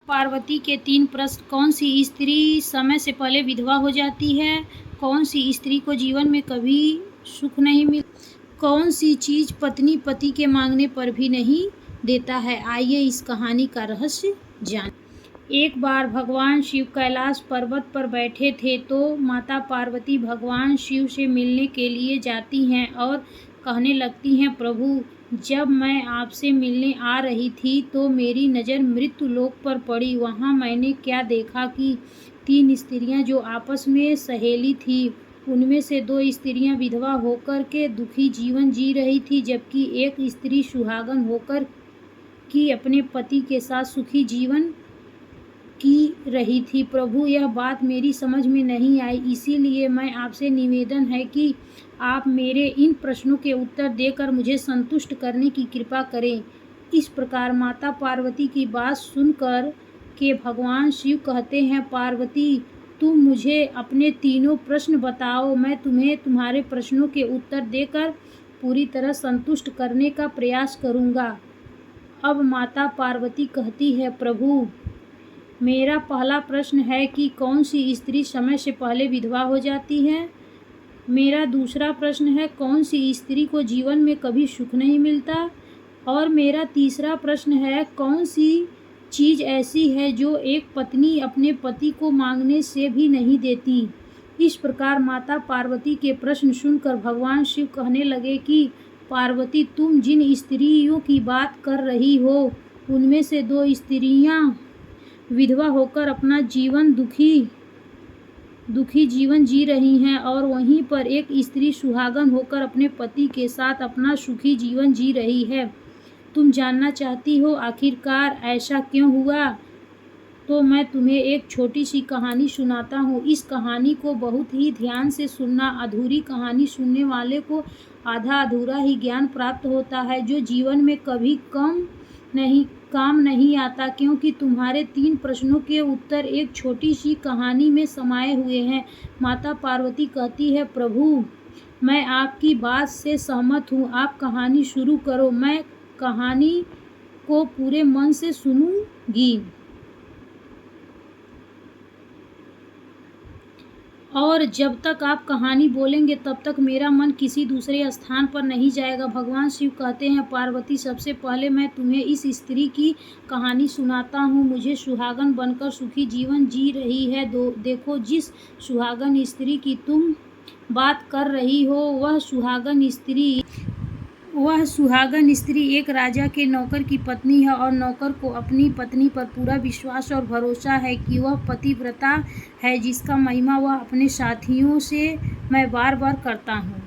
पार्वती के 3 प्रश्न। कौन सी स्त्री समय से पहले विधवा हो जाती है? कौन सी स्त्री को जीवन में कभी सुख नहीं मिलता? कौन सी चीज़ पत्नी पति के मांगने पर भी नहीं देता है? आइए इस कहानी का रहस्य जानें। एक बार भगवान शिव कैलाश पर्वत पर बैठे थे तो माता पार्वती भगवान शिव से मिलने के लिए जाती हैं और कहने लगती हैं, प्रभु, जब मैं आपसे मिलने आ रही थी तो मेरी नज़र मृत्यु लोक पर पड़ी। वहाँ मैंने क्या देखा कि 3 स्त्रियाँ जो आपस में सहेली थी, उनमें से 2 स्त्रियाँ विधवा होकर के दुखी जीवन जी रही थी, जबकि एक स्त्री सुहागन होकर कि अपने पति के साथ सुखी जीवन की रही थी। प्रभु, यह बात मेरी समझ में नहीं आई, इसीलिए मैं आपसे निवेदन है कि आप मेरे इन प्रश्नों के उत्तर देकर मुझे संतुष्ट करने की कृपा करें। इस प्रकार माता पार्वती की बात सुनकर के भगवान शिव कहते हैं, पार्वती, तुम मुझे अपने तीनों प्रश्न बताओ, मैं तुम्हें तुम्हारे प्रश्नों के उत्तर देकर पूरी तरह संतुष्ट करने का प्रयास करूँगा। अब माता पार्वती कहती है, प्रभु, मेरा पहला प्रश्न है कि कौन सी स्त्री समय से पहले विधवा हो जाती है? मेरा दूसरा प्रश्न है, कौन सी स्त्री को जीवन में कभी सुख नहीं मिलता? और मेरा तीसरा प्रश्न है, कौन सी चीज़ ऐसी है जो एक पत्नी अपने पति को मांगने से भी नहीं देती? इस प्रकार माता पार्वती के प्रश्न सुनकर भगवान शिव कहने लगे कि पार्वती, तुम जिन स्त्रियों की बात कर रही हो, उनमें से 2 स्त्रियां विधवा होकर अपना दुखी जीवन जी रही हैं और वहीं पर एक स्त्री सुहागन होकर अपने पति के साथ अपना सुखी जीवन जी रही है। तुम जानना चाहती हो आखिरकार ऐसा क्यों हुआ? तो मैं तुम्हें एक छोटी सी कहानी सुनाता हूँ। इस कहानी को बहुत ही ध्यान से सुनना। अधूरी कहानी सुनने वाले को आधा अधूरा ही ज्ञान प्राप्त होता है, जो जीवन में कभी काम नहीं आता, क्योंकि तुम्हारे 3 प्रश्नों के उत्तर एक छोटी सी कहानी में समाये हुए हैं। माता पार्वती कहती है, प्रभु, मैं आपकी बात से सहमत हूँ, आप कहानी शुरू करो, मैं कहानी को पूरे मन से सुनूंगी और जब तक आप कहानी बोलेंगे तब तक मेरा मन किसी दूसरे स्थान पर नहीं जाएगा। भगवान शिव कहते हैं, पार्वती, सबसे पहले मैं तुम्हें इस स्त्री की कहानी सुनाता हूँ। मुझे सुहागन बनकर सुखी जीवन जी रही है। देखो, जिस सुहागन स्त्री की तुम बात कर रही हो, वह सुहागन स्त्री एक राजा के नौकर की पत्नी है और नौकर को अपनी पत्नी पर पूरा विश्वास और भरोसा है कि वह पतिव्रता है, जिसका महिमा वह अपने साथियों से मैं बार बार करता हूँ।